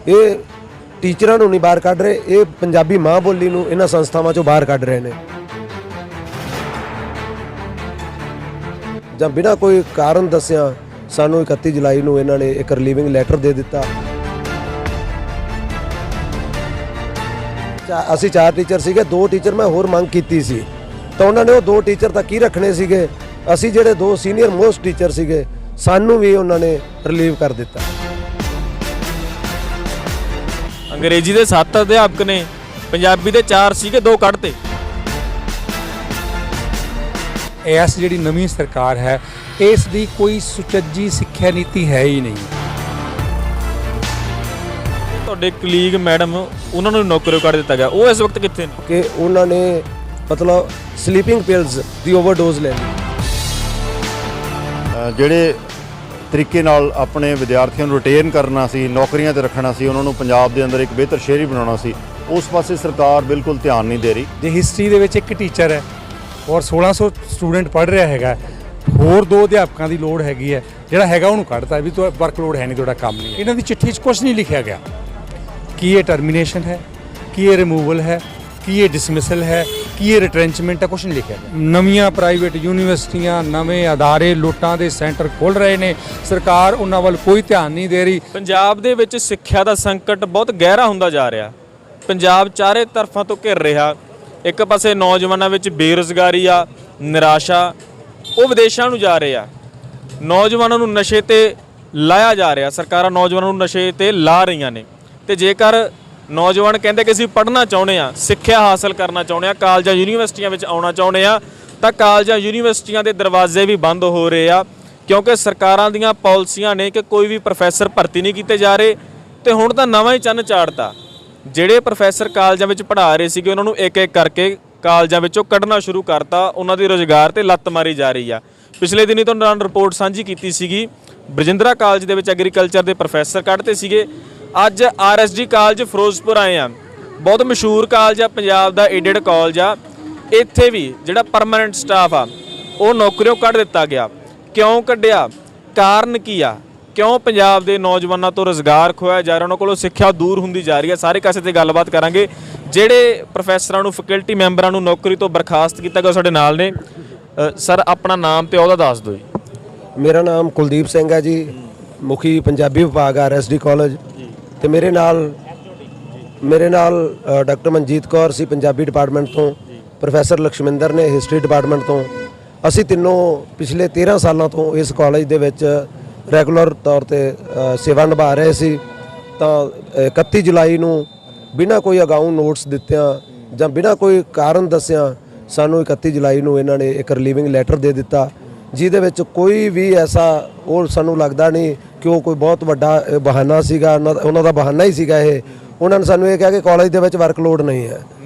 ਇਹ ਟੀਚਰਾਂ ਨੂੰ ਨਹੀਂ ਬਾਹਰ ਕੱਢ ਰਹੇ, ਇਹ ਪੰਜਾਬੀ ਮਾਂ ਬੋਲੀ ਨੂੰ ਇਹਨਾਂ ਸੰਸਥਾਵਾਂ ਚੋਂ ਬਾਹਰ ਕੱਢ ਰਹੇ ਨੇ। ਜਾਂ ਬਿਨਾਂ ਕੋਈ ਕਾਰਨ ਦੱਸਿਆ ਸਾਨੂੰ 31 ਜੁਲਾਈ ਨੂੰ ਇਹਨਾਂ ਨੇ ਇੱਕ ਰਿਲੀਵਿੰਗ ਲੈਟਰ ਦੇ ਦਿੱਤਾ। ਅਸੀਂ 4 ਟੀਚਰ ਸੀਗੇ, 2 ਟੀਚਰ ਮੈਂ ਹੋਰ ਮੰਗ ਕੀਤੀ ਸੀ ਤਾਂ ਉਹਨਾਂ ਨੇ ਉਹ 2 ਟੀਚਰ ਤਾਂ ਕੀ ਰੱਖਣੇ ਸੀਗੇ। ਅਸੀਂ ਜਿਹੜੇ 2 ਸੀਨੀਅਰ ਮੋਸਟ ਟੀਚਰ ਸੀਗੇ ਸਾਨੂੰ ਵੀ ਉਹਨਾਂ ਨੇ ਰਿਲੀਵ ਕਰ ਦਿੱਤਾ। ਅੰਗਰੇਜ਼ੀ ਦੇ 7 ਅਧਿਆਪਕ ਨੇ, ਪੰਜਾਬੀ ਦੇ 4 ਸੀਗੇ, 2 ਕੱਢਤੇ। ਇਸ ਜਿਹੜੀ ਨਵੀਂ ਸਰਕਾਰ ਹੈ ਇਸ ਦੀ ਕੋਈ ਸੁਚੱਜੀ ਸਿੱਖਿਆ ਨੀਤੀ ਹੈ ਹੀ ਨਹੀਂ। ਤੁਹਾਡੇ ਕਲੀਗ ਮੈਡਮ ਉਹਨਾਂ ਨੂੰ ਨੌਕਰੀਆਂ ਕੱਢ ਦਿੱਤਾ ਗਿਆ, ਉਹ ਇਸ ਵਕਤ ਕਿੱਥੇ ਨੇ? ਕਿ ਉਹਨਾਂ ਨੇ ਮਤਲਬ ਸਲੀਪਿੰਗ ਪਿਲਸ ਦੀ ਓਵਰਡੋਜ਼ ਲੈ ਲਈ। ਜਿਹੜੇ ਤਰੀਕੇ ਨਾਲ ਆਪਣੇ ਵਿਦਿਆਰਥੀਆਂ ਨੂੰ ਰਿਟੇਨ ਕਰਨਾ ਸੀ, ਨੌਕਰੀਆਂ ਤੇ ਰੱਖਣਾ ਸੀ, ਉਹਨਾਂ ਨੂੰ ਪੰਜਾਬ ਦੇ ਅੰਦਰ ਇੱਕ ਬਿਹਤਰ ਸ਼ਹਿਰੀ ਬਣਾਉਣਾ ਸੀ, ਉਸ ਪਾਸੇ ਸਰਕਾਰ ਬਿਲਕੁਲ ਧਿਆਨ ਨਹੀਂ ਦੇ ਰਹੀ। ਜੇ ਹਿਸਟਰੀ ਦੇ ਵਿੱਚ ਇੱਕ ਟੀਚਰ ਹੈ ਔਰ 1600 ਸਟੂਡੈਂਟ ਪੜ੍ਹ ਰਿਹਾ ਹੈਗਾ, ਹੋਰ 2 ਅਧਿਆਪਕਾਂ ਦੀ ਲੋੜ ਹੈਗੀ ਹੈ, ਜਿਹੜਾ ਹੈਗਾ ਉਹਨੂੰ ਕੱਢਤਾ ਵੀ ਤੁਹਾਡਾ ਵਰਕਲੋਡ ਹੈ ਨਹੀਂ, ਤੁਹਾਡਾ ਕੰਮ ਨਹੀਂ। ਇਹਨਾਂ ਦੀ ਚਿੱਠੀ 'ਚ ਕੁਝ ਨਹੀਂ ਲਿਖਿਆ ਗਿਆ ਕਿ ਇਹ ਟਰਮੀਨੇਸ਼ਨ ਹੈ, ਕਿ ਇਹ ਰਿਮੂਵਲ ਹੈ, ਕਿ ਇਹ ਡਿਸਮਿਸਲ ਹੈ, ਕਿ ਇਹ ਰਿਟਰੈਂਚਮੈਂਟ ਹੈ, ਕੁਝ ਨਹੀਂ ਲਿਖਿਆ ਗਿਆ। ਨਵੀਆਂ ਪ੍ਰਾਈਵੇਟ ਯੂਨੀਵਰਸਿਟੀਆਂ, ਨਵੇਂ ਅਦਾਰੇ, ਲੁੱਟਾਂ ਦੇ ਸੈਂਟਰ ਖੁੱਲ੍ਹ ਰਹੇ ਨੇ, ਸਰਕਾਰ ਉਹਨਾਂ ਵੱਲ ਕੋਈ ਧਿਆਨ ਨਹੀਂ ਦੇ ਰਹੀ। ਪੰਜਾਬ ਦੇ ਵਿੱਚ ਸਿੱਖਿਆ ਦਾ ਸੰਕਟ ਬਹੁਤ ਗਹਿਰਾ ਹੁੰਦਾ ਜਾ ਰਿਹਾ। ਪੰਜਾਬ ਚਾਰੇ ਤਰਫਾਂ ਤੋਂ ਘਿਰ ਰਿਹਾ। ਇੱਕ ਪਾਸੇ ਨੌਜਵਾਨਾਂ ਵਿੱਚ ਬੇਰੁਜ਼ਗਾਰੀ ਆ, ਨਿਰਾਸ਼ਾ, ਉਹ ਵਿਦੇਸ਼ਾਂ ਨੂੰ ਜਾ ਰਹੇ ਆ। ਨੌਜਵਾਨਾਂ ਨੂੰ ਨਸ਼ੇ ਤੇ ਲਾਇਆ ਜਾ ਰਿਹਾ, ਸਰਕਾਰਾਂ ਨੌਜਵਾਨਾਂ ਨੂੰ ਨਸ਼ੇ ਤੇ ਲਾ ਰਹੀਆਂ ਨੇ। ਤੇ ਜੇਕਰ ਨੌਜਵਾਨ ਕਹਿੰਦੇ ਕਿ ਅਸੀਂ ਪੜ੍ਹਨਾ ਚਾਹੁੰਦੇ ਆ, ਸਿੱਖਿਆ ਹਾਸਲ ਕਰਨਾ ਚਾਹੁੰਦੇ ਆ, ਕਾਲਜਾਂ ਯੂਨੀਵਰਸਿਟੀਆਂ ਵਿੱਚ ਆਉਣਾ ਚਾਹੁੰਦੇ ਆ, ਤਾਂ ਕਾਲਜਾਂ ਯੂਨੀਵਰਸਿਟੀਆਂ ਦੇ ਦਰਵਾਜ਼ੇ ਵੀ ਬੰਦ ਹੋ ਰਹੇ ਆ, ਕਿਉਂਕਿ ਸਰਕਾਰਾਂ ਦੀਆਂ ਪਾਲਿਸੀਆਂ ਨੇ ਕਿ ਕੋਈ ਵੀ ਪ੍ਰੋਫੈਸਰ ਭਰਤੀ ਨਹੀਂ ਕੀਤੇ ਜਾ ਰਹੇ। ਤੇ ਹੁਣ ਤਾਂ ਨਵਾਂ ਹੀ ਚੰਨ ਚਾੜਤਾ। ਜਿਹੜੇ ਪ੍ਰੋਫੈਸਰ ਕਾਲਜਾਂ ਵਿੱਚ ਪੜ੍ਹਾ ਰਹੇ ਸੀਗੇ ਉਹਨਾਂ ਨੂੰ ਇੱਕ ਇੱਕ ਕਰਕੇ ਕਾਲਜਾਂ ਵਿੱਚੋਂ ਕੱਢਣਾ ਸ਼ੁਰੂ ਕਰਤਾ। ਉਹਨਾਂ ਦੀ ਰੁਜ਼ਗਾਰ ਤੇ ਲੱਤ ਮਾਰੀ ਜਾ ਰਹੀ ਆ। ਪਿਛਲੇ ਦਿਨੀ ਤੁਹਾਡੇ ਨਾਲ ਰਿਪੋਰਟ ਸਾਂਝੀ ਕੀਤੀ ਸੀਗੀ, ਬਰਜਿੰਦਰਾ ਕਾਲਜ ਦੇ ਵਿੱਚ ਐਗਰੀਕਲਚਰ ਦੇ ਪ੍ਰੋਫੈਸਰ ਕੱਢਦੇ ਸੀਗੇ। ਅੱਜ RSD ਕਾਲਜ ਫਿਰੋਜ਼ਪੁਰ ਆਏ ਆ, ਬਹੁਤ ਮਸ਼ਹੂਰ ਕਾਲਜ ਆ, ਪੰਜਾਬ ਦਾ ਏਡਡ ਕਾਲਜ ਆ। ਇੱਥੇ ਵੀ ਜਿਹੜਾ ਪਰਮਾਨੈਂਟ ਸਟਾਫ ਆ ਉਹ ਨੌਕਰੀਆਂ ਕੱਢ ਦਿੱਤਾ ਗਿਆ। ਕਿਉਂ ਕੱਢਿਆ, ਕਾਰਨ ਕੀ ਆ, ਕਿਉਂ ਪੰਜਾਬ ਦੇ ਨੌਜਵਾਨਾਂ ਤੋਂ ਰੁਜ਼ਗਾਰ ਖੋਇਆ ਜਾ ਰਿਹਾ, ਉਹਨਾਂ ਕੋਲੋਂ ਸਿੱਖਿਆ ਦੂਰ ਹੁੰਦੀ ਜਾ ਰਹੀ ਹੈ। ਸਾਰੇ ਕਾਸੇ ਤੇ ਗੱਲਬਾਤ ਕਰਾਂਗੇ। ਜਿਹੜੇ ਪ੍ਰੋਫੈਸਰਾਂ ਨੂੰ, ਫੈਕਲਟੀ ਮੈਂਬਰਾਂ ਨੂੰ ਨੌਕਰੀ ਤੋਂ ਬਰਖਾਸਤ ਕੀਤਾ ਗਿਆ, ਸਾਡੇ ਨਾਲ ਨੇ। ਸਰ, ਆਪਣਾ ਨਾਮ ਤੇ ਅਹੁਦਾ ਦੱਸ ਦਿਓ ਜੀ। ਮੇਰਾ ਨਾਮ ਕੁਲਦੀਪ ਸਿੰਘ ਹੈ ਜੀ, ਮੁਖੀ ਪੰਜਾਬੀ ਵਿਭਾਗ RSD ਕਾਲਜ। ਤੇ ਮੇਰੇ ਨਾਲ ਡਾਕਟਰ ਮਨਜੀਤ ਕੌਰ ਸੀ ਪੰਜਾਬੀ ਡਿਪਾਰਟਮੈਂਟ ਤੋਂ, ਪ੍ਰੋਫੈਸਰ ਲਕਸ਼ਮਿੰਦਰ ਨੇ ਹਿਸਟਰੀ ਡਿਪਾਰਟਮੈਂਟ ਤੋਂ। ਅਸੀਂ ਤਿੰਨੋਂ ਪਿਛਲੇ 13 ਸਾਲਾਂ ਤੋਂ ਇਸ ਕਾਲਜ ਦੇ ਵਿੱਚ ਰੈਗੂਲਰ ਤੌਰ ਤੇ ਸੇਵਾ ਨਿਭਾ ਰਹੇ ਸੀ। ਤਾਂ 31 ਜੁਲਾਈ ਨੂੰ ਬਿਨਾਂ ਕੋਈ ਅਗਾਊਂ ਨੋਟਿਸ ਦਿੱਤਿਆਂ ਜਾਂ ਬਿਨਾਂ ਕੋਈ ਕਾਰਨ ਦੱਸਿਆਂ ਸਾਨੂੰ 31 ਜੁਲਾਈ ਨੂੰ ਇਹਨਾਂ ਨੇ ਇੱਕ ਰਿਲੀਵਿੰਗ ਲੈਟਰ ਦੇ ਦਿੱਤਾ, ਜਿਹਦੇ ਵਿੱਚ ਕੋਈ ਵੀ ਐਸਾ ਉਹ ਸਾਨੂੰ ਲੱਗਦਾ ਨਹੀਂ ਕਿ ਉਹ ਕੋਈ ਬਹੁਤ ਵੱਡਾ ਬਹਾਨਾ ਸੀਗਾ। ਉਹਨਾਂ ਦਾ ਬਹਾਨਾ ਹੀ ਸੀਗਾ ਇਹ। ਉਹਨਾਂ ਨੇ ਸਾਨੂੰ ਇਹ ਕਿਹਾ ਕਿ ਕਾਲਜ ਦੇ ਵਿੱਚ ਵਰਕਲੋਡ ਨਹੀਂ ਹੈ,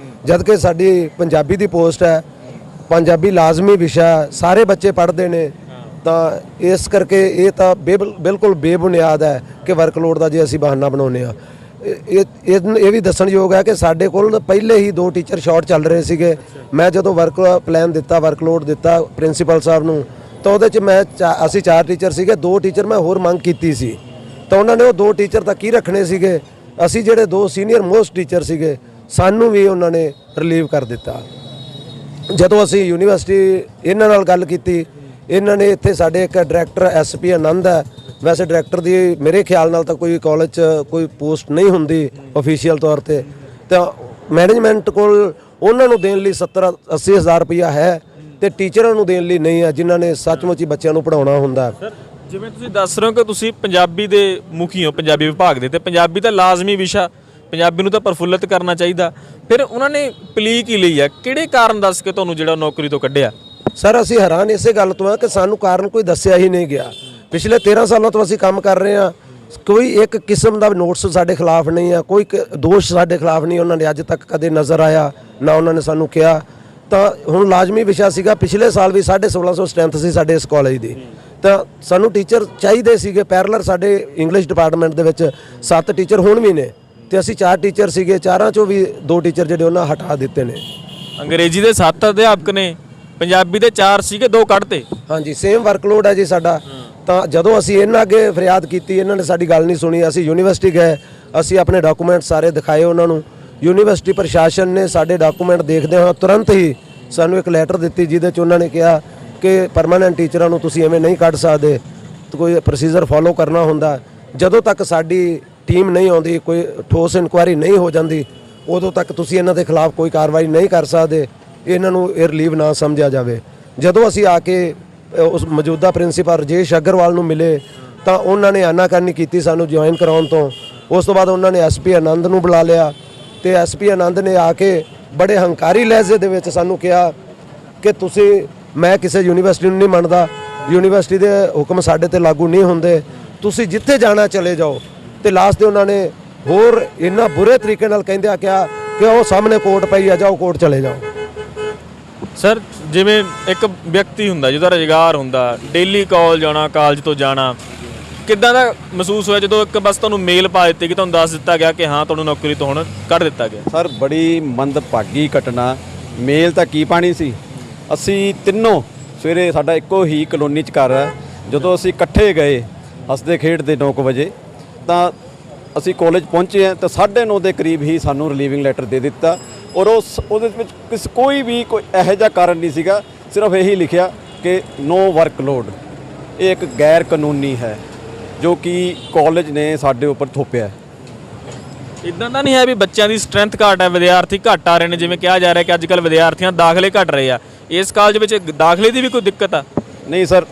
ਜਦ ਕਿ ਸਾਡੀ ਪੰਜਾਬੀ ਦੀ ਪੋਸਟ ਹੈ, ਪੰਜਾਬੀ ਲਾਜ਼ਮੀ ਵਿਸ਼ਾ, ਸਾਰੇ ਬੱਚੇ ਪੜ੍ਹਦੇ ਨੇ। ਤਾਂ ਇਸ ਕਰਕੇ ਇਹ ਤਾਂ ਬਿਲਕੁਲ ਬੇਬੁਨਿਆਦ ਹੈ ਕਿ ਵਰਕਲੋਡ ਦਾ ਜੇ ਅਸੀਂ ਬਹਾਨਾ ਬਣਾਉਂਦੇ ਹਾਂ। ਇਹ ਵੀ ਦੱਸਣਯੋਗ ਹੈ ਕਿ ਸਾਡੇ ਕੋਲ ਪਹਿਲੇ ਹੀ 2 ਟੀਚਰ ਸ਼ਾਰਟ ਚੱਲ ਰਹੇ ਸੀਗੇ। ਮੈਂ ਜਦੋਂ ਵਰਕ ਪਲਾਨ ਦਿੱਤਾ, ਵਰਕਲੋਡ ਦਿੱਤਾ ਪ੍ਰਿੰਸੀਪਲ ਸਾਹਿਬ ਨੂੰ, ਤਾਂ ਉਹਦੇ 'ਚ ਅਸੀਂ 4 ਟੀਚਰ ਸੀਗੇ, 2 ਟੀਚਰ ਮੈਂ ਹੋਰ ਮੰਗ ਕੀਤੀ ਸੀ ਤਾਂ ਉਹਨਾਂ ਨੇ ਉਹ 2 ਟੀਚਰ ਤਾਂ ਕੀ ਰੱਖਣੇ ਸੀਗੇ। ਅਸੀਂ ਜਿਹੜੇ 2 ਸੀਨੀਅਰ ਮੋਸਟ ਟੀਚਰ ਸੀਗੇ ਸਾਨੂੰ ਵੀ ਉਹਨਾਂ ਨੇ ਰਿਲੀਵ ਕਰ ਦਿੱਤਾ। ਜਦੋਂ ਅਸੀਂ ਯੂਨੀਵਰਸਿਟੀ ਇਹਨਾਂ ਨਾਲ ਗੱਲ ਕੀਤੀ, ਇਹਨਾਂ ਨੇ ਇੱਥੇ ਸਾਡੇ ਇੱਕ ਡਾਇਰੈਕਟਰ SP ਆਨੰਦ ਹੈ, ਵੈਸੇ ਡਾਇਰੈਕਟਰ ਦੀ ਮੇਰੇ ਖਿਆਲ ਨਾਲ ਤਾਂ ਕੋਈ ਕਾਲਜ 'ਚ ਕੋਈ ਪੋਸਟ ਨਹੀਂ ਹੁੰਦੀ ਅਫੀਸ਼ੀਅਲ ਤੌਰ ਤੇ, ਤਾਂ ਮੈਨੇਜਮੈਂਟ ਕੋਲ ਉਹਨਾਂ ਨੂੰ ਦੇਣ ਲਈ 70-80 ਹਜ਼ਾਰ ਰੁਪਈਆ ਹੈ ਤੇ ਟੀਚਰਾਂ ਨੂੰ ਦੇਣ ਲਈ ਨਹੀਂ ਹੈ, ਜਿਨ੍ਹਾਂ ਨੇ ਸੱਚਮੁੱਚ ਹੀ ਬੱਚਿਆਂ ਨੂੰ ਪੜ੍ਹਾਉਣਾ ਹੁੰਦਾ। ਜਿਵੇਂ ਤੁਸੀਂ ਦੱਸ ਰਹੇ ਹੋ ਕਿ ਤੁਸੀਂ ਪੰਜਾਬੀ ਦੇ ਮੁਖੀ ਹੋ, ਪੰਜਾਬੀ ਵਿਭਾਗ ਦੇ, ਤੇ ਪੰਜਾਬੀ ਤਾਂ ਲਾਜ਼ਮੀ ਵਿਸ਼ਾ, ਪੰਜਾਬੀ ਨੂੰ ਤਾਂ ਪ੍ਰਫੁੱਲਤ ਕਰਨਾ ਚਾਹੀਦਾ। ਫਿਰ ਉਹਨਾਂ ਨੇ ਪਲੀ ਕੀ ਲਈ ਆ, ਕਿਹੜੇ ਕਾਰਨ ਦੱਸ ਕੇ ਤੁਹਾਨੂੰ ਜਿਹੜਾ ਨੌਕਰੀ ਤੋਂ ਕੱਢਿਆ? ਸਰ, ਅਸੀਂ ਹੈਰਾਨ ਇਸੇ ਗੱਲ ਤੋਂ ਆ ਕਿ ਸਾਨੂੰ ਕਾਰਨ ਕੋਈ ਦੱਸਿਆ ਹੀ ਨਹੀਂ ਗਿਆ। ਪਿਛਲੇ 13 ਸਾਲਾਂ ਤੋਂ ਅਸੀਂ ਕੰਮ ਕਰ ਰਹੇ ਹਾਂ, ਕੋਈ ਇੱਕ ਕਿਸਮ ਦਾ ਨੋਟਿਸ ਸਾਡੇ ਖਿਲਾਫ ਨਹੀਂ ਆ, ਕੋਈ ਦੋਸ਼ ਸਾਡੇ ਖਿਲਾਫ ਨਹੀਂ ਉਹਨਾਂ ਨੇ ਅੱਜ ਤੱਕ ਕਦੇ ਨਜ਼ਰ ਆਇਆ, ਨਾ ਉਹਨਾਂ ਨੇ ਸਾਨੂੰ ਕਿਹਾ। ਤਾਂ ਹੁਣ ਲਾਜ਼ਮੀ ਵਿਸ਼ਾ ਸੀਗਾ, ਪਿਛਲੇ ਸਾਲ ਵੀ 1650 ਸਟਰੈਂਥ ਸੀ ਸਾਡੇ ਇਸ ਕਾਲਜ ਦੀ, ਤਾਂ ਸਾਨੂੰ ਟੀਚਰ ਚਾਹੀਦੇ ਸੀਗੇ ਪੈਰਲਰ। ਸਾਡੇ ਇੰਗਲਿਸ਼ ਡਿਪਾਰਟਮੈਂਟ ਦੇ ਵਿੱਚ 7 ਟੀਚਰ ਹੁਣ ਵੀ ਨੇ ਤੇ ਅਸੀਂ 4 ਟੀਚਰ ਸੀਗੇ, 4 ਚੋਂ ਵੀ 2 ਟੀਚਰ ਜਿਹੜੇ ਉਹਨਾਂ ਹਟਾ ਦਿੱਤੇ ਨੇ। ਅੰਗਰੇਜ਼ੀ ਦੇ 7 ਅਧਿਆਪਕ ਨੇ, ਪੰਜਾਬੀ ਦੇ 4 ਸੀਗੇ, 2 ਕੱਢਤੇ। ਹਾਂਜੀ, ਸੇਮ ਵਰਕਲੋਡ ਹੈ ਜੀ ਸਾਡਾ। ਤਾਂ ਜਦੋਂ ਅਸੀਂ ਇਹਨਾਂ ਅੱਗੇ ਫਰਿਆਦ ਕੀਤੀ, ਇਹਨਾਂ ਨੇ ਸਾਡੀ ਗੱਲ ਨਹੀਂ ਸੁਣੀ। ਅਸੀਂ ਯੂਨੀਵਰਸਿਟੀ ਗਏ, ਅਸੀਂ ਆਪਣੇ ਡਾਕੂਮੈਂਟ ਸਾਰੇ ਦਿਖਾਏ ਉਹਨਾਂ ਨੂੰ। ਯੂਨੀਵਰਸਿਟੀ ਪ੍ਰਸ਼ਾਸਨ ਨੇ ਸਾਡੇ ਡਾਕੂਮੈਂਟ ਦੇਖਦੇ ਹੋਏ ਤੁਰੰਤ ਹੀ ਸਾਨੂੰ ਇੱਕ ਲੈਟਰ ਦਿੱਤੀ, ਜਿਹਦੇ 'ਚ ਉਹਨਾਂ ਨੇ ਕਿਹਾ ਕਿ ਪਰਮਾਨੈਂਟ ਟੀਚਰਾਂ ਨੂੰ ਤੁਸੀਂ ਐਵੇਂ ਨਹੀਂ ਕੱਢ ਸਕਦੇ, ਕੋਈ ਪ੍ਰੋਸੀਜਰ ਫੋਲੋ ਕਰਨਾ ਹੁੰਦਾ। ਜਦੋਂ ਤੱਕ ਸਾਡੀ ਟੀਮ ਨਹੀਂ ਆਉਂਦੀ, ਕੋਈ ਠੋਸ ਇਨਕੁਆਇਰੀ ਨਹੀਂ ਹੋ ਜਾਂਦੀ, ਉਦੋਂ ਤੱਕ ਤੁਸੀਂ ਇਹਨਾਂ ਦੇ ਖਿਲਾਫ ਕੋਈ ਕਾਰਵਾਈ ਨਹੀਂ ਕਰ ਸਕਦੇ। ਇਹਨਾਂ ਨੂੰ ਇਹ ਰਿਲੀਵ ਨਾ ਸਮਝਿਆ ਜਾਵੇ। ਜਦੋਂ ਅਸੀਂ ਆ ਕੇ ਉਸ ਮੌਜੂਦਾ ਪ੍ਰਿੰਸੀਪਲ ਰਜੇਸ਼ ਅਗਰਵਾਲ ਨੂੰ ਮਿਲੇ ਤਾਂ ਉਹਨਾਂ ਨੇ ਆਨਾਕਾਨੀ ਕੀਤੀ ਸਾਨੂੰ ਜੁਆਇਨ ਕਰਾਉਣ ਤੋਂ। ਉਸ ਤੋਂ ਬਾਅਦ ਉਹਨਾਂ ਨੇ ਐਸਪੀ ਆਨੰਦ ਨੂੰ ਬੁਲਾ ਲਿਆ ਤੇ ਐਸਪੀ ਆਨੰਦ ਨੇ ਆ ਕੇ ਬੜੇ ਹੰਕਾਰੀ ਲਹਿਜੇ ਦੇ ਵਿੱਚ ਸਾਨੂੰ ਕਿਹਾ ਕਿ ਮੈਂ ਕਿਸੇ ਯੂਨੀਵਰਸਿਟੀ ਨੂੰ ਨਹੀਂ ਮੰਨਦਾ, ਯੂਨੀਵਰਸਿਟੀ ਦੇ ਹੁਕਮ ਸਾਡੇ ਤੇ ਲਾਗੂ ਨਹੀਂ ਹੁੰਦੇ, ਤੁਸੀਂ ਜਿੱਥੇ ਜਾਣਾ ਚਲੇ ਜਾਓ। ਤੇ ਲਾਸਟ ਤੇ ਉਹਨਾਂ ਨੇ ਹੋਰ ਇੰਨਾ ਬੁਰੇ ਤਰੀਕੇ ਨਾਲ ਕਹਿੰਦਿਆਂ ਕਿਹਾ ਕਿ ਉਹ ਸਾਹਮਣੇ ਕੋਰਟ ਪਈ ਆ, ਜਾਓ ਕੋਰਟ ਚਲੇ ਜਾਓ। ਸਰ ਜਿਵੇਂ ਇੱਕ ਵਿਅਕਤੀ ਹੁੰਦਾ ਜਿਹਦਾ ਰੁਜ਼ਗਾਰ ਹੁੰਦਾ, ਡੇਲੀ ਕਾਲਜ ਆਉਣਾ, ਕਾਲਜ ਤੋਂ ਜਾਣਾ, ਕਿੱਦਾਂ ਦਾ ਮਹਿਸੂਸ ਹੋਇਆ ਜਦੋਂ ਇੱਕ ਬਸ ਤੁਹਾਨੂੰ ਮੇਲ ਪਾ ਦਿੱਤੀ ਕਿ ਤੁਹਾਨੂੰ ਦੱਸ ਦਿੱਤਾ ਗਿਆ ਕਿ ਹਾਂ ਤੁਹਾਨੂੰ ਨੌਕਰੀ ਤੋਂ ਹੁਣ ਕੱਢ ਦਿੱਤਾ ਗਿਆ? ਸਰ ਬੜੀ ਮੰਦਭਾਗੀ ਘਟਨਾ। ਮੇਲ ਤਾਂ ਕੀ ਪਾਣੀ ਸੀ। ਅਸੀਂ ਤਿੰਨੋਂ ਸਵੇਰੇ, ਸਾਡਾ ਇੱਕੋ ਹੀ ਕਲੋਨੀ 'ਚ ਘਰ ਹੈ, ਜਦੋਂ ਅਸੀਂ ਇਕੱਠੇ ਗਏ ਹੱਸਦੇ ਖੇਡਦੇ 9 ਵਜੇ, ਤਾਂ ਅਸੀਂ ਕਾਲਜ ਪਹੁੰਚੇ ਹਾਂ ਤਾਂ 9:30 ਦੇ ਕਰੀਬ ਹੀ ਸਾਨੂੰ ਰਿਲੀਵਿੰਗ ਲੈਟਰ ਦੇ ਦਿੱਤਾ। ਔਰ ਉਹਦੇ ਵਿੱਚ ਕੋਈ ਇਹੋ ਜਿਹਾ ਕਾਰਨ ਨਹੀਂ ਸੀਗਾ, ਸਿਰਫ ਇਹੀ ਲਿਖਿਆ ਕਿ ਨੋ ਵਰਕਲੋਡ। ਇਹ ਇੱਕ ਗੈਰ ਕਾਨੂੰਨੀ ਹੈ ਜੋ ਕਿ ਕਾਲਜ ਨੇ ਸਾਡੇ ਉੱਪਰ ਥੋਪਿਆ। ਇਦਾਂ ਤਾਂ ਨਹੀਂ ਹੈ ਵੀ ਬੱਚਿਆਂ ਦੀ ਸਟਰੈਂਥ ਘੱਟ ਹੈ, ਵਿਦਿਆਰਥੀ ਘੱਟ ਆ ਰਹੇ ਨੇ, ਜਿਵੇਂ ਕਿਹਾ ਜਾ ਰਿਹਾ ਕਿ ਅੱਜ ਕੱਲ੍ਹ ਵਿਦਿਆਰਥੀਆਂ ਦਾਖਲੇ ਘੱਟ ਰਹੇ ਆ, ਇਸ ਕਾਲਜ ਵਿੱਚ ਦਾਖਲੇ ਦੀ ਵੀ ਕੋਈ ਦਿੱਕਤ ਆ? ਨਹੀਂ ਸਰ,